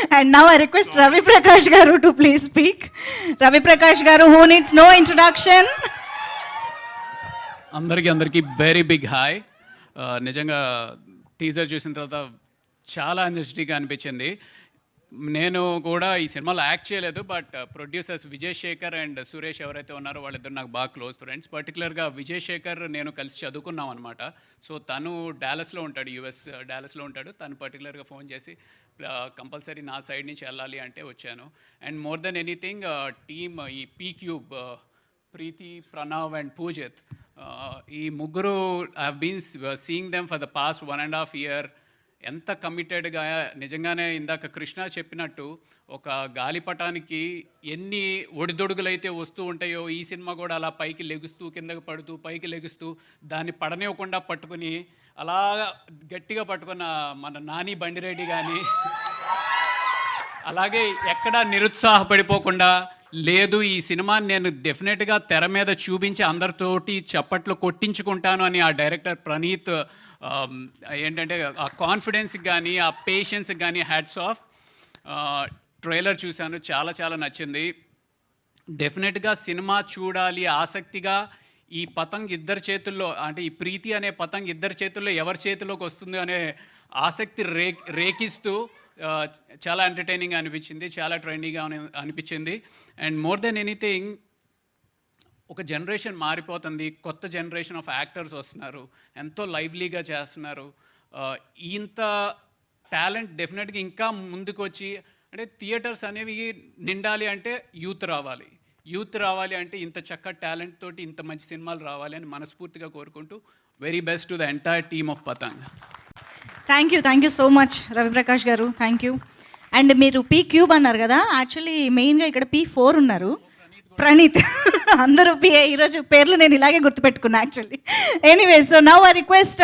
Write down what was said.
And now I request Ravi Prakash Garu to please speak. Ravi Prakash Garu, who needs no introduction. అందరికీ very big hi. నిజంగా teaser చూసిన తర్వాత చాలా ఎనర్జెటిక్గా అనిపించింది. నేను కూడా ఈ సినిమాలో యాక్ట్ చేయలేదు, but producers Vijay Shekhar and Suresh ఎవరైతే ఉన్నారో వాళ్ళిద్దరు నాకు బాగా క్లోజ్ ఫ్రెండ్స్. పర్టికులర్గా విజయ్ శేఖర్ నేను కలిసి చదువుకున్నాం అనమాట. సో తను డాలస్లో ఉంటాడు, యుఎస్ డాలస్లో ఉంటాడు. తను పర్టికులర్గా ఫోన్ చేసి కంపల్సరీ నా సైడ్ నుంచి వెళ్ళాలి అంటే వచ్చాను. And more than anything team ఈ P cube, Preethi, Pranav and Poojith, ఈ ముగ్గురు I have been seeing them for the past 1.5 year. ఎంత కమిటెడ్గా, నిజంగానే ఇందాక కృష్ణ చెప్పినట్టు ఒక గాలిపటానికి ఎన్ని ఒడిదొడుగులైతే వస్తూ ఉంటాయో ఈ సినిమా కూడా అలా పైకి లెగుస్తూ కిందకి పడుతూ పైకి లెగుస్తూ దాన్ని పడనివ్వకుండా పట్టుకుని అలా గట్టిగా పట్టుకున్న మన నాని బండిరెడ్డి కానీ, అలాగే ఎక్కడా నిరుత్సాహపడిపోకుండా లేదు ఈ సినిమాని నేను డెఫినెట్గా తెర మీద చూపించి అందరితోటి చప్పట్లు కొట్టించుకుంటాను అని ఆ డైరెక్టర్ ప్రణీత్ ఏంటంటే ఆ కాన్ఫిడెన్స్కి కానీ ఆ పేషెన్స్కి కానీ హ్యాట్స్ ఆఫ్. ట్రైలర్ చూశాను, చాలా చాలా నచ్చింది. డెఫినెట్గా సినిమా చూడాలి ఆసక్తిగా. ఈ పతంగ్ ఇద్దరి చేతుల్లో, అంటే ఈ ప్రీతి అనే పతంగ్ ఇద్దరి చేతుల్లో ఎవరి చేతిలోకి వస్తుంది అనే ఆసక్తి రేకిస్తూ చాలా ఎంటర్టైనింగ్ అనిపించింది, చాలా ట్రెండీగా అనిపించింది. అండ్ మోర్ దెన్ ఎనీథింగ్ ఒక జనరేషన్ మారిపోతుంది, కొత్త జనరేషన్ ఆఫ్ యాక్టర్స్ వస్తున్నారు, ఎంతో లైవ్లీగా చేస్తున్నారు. ఇంత టాలెంట్ డెఫినెట్గా ఇంకా ముందుకు వచ్చి, అంటే థియేటర్స్ అనేవి నిండాలి అంటే యూత్ రావాలి, యూత్ రావాలి అంటే ఇంత చక్కటి టాలెంట్ తోటి ఇంత మంచి సినిమాలు రావాలి అని మనస్ఫూర్తిగా కోరుకుంటూ very best to the entire team of Patang. Thank you so much Ravi Prakash garu, thank you. And మీరు పీ క్యూబ్ అన్నారు కదా, యాక్చువల్లీ మెయిన్గా ఇక్కడ P4 ఉన్నారు, ప్రణీత్. అందరూ ఈరోజు పేర్లు నేను ఇలాగే గుర్తుపెట్టుకున్నా actually. Anyway, so now I request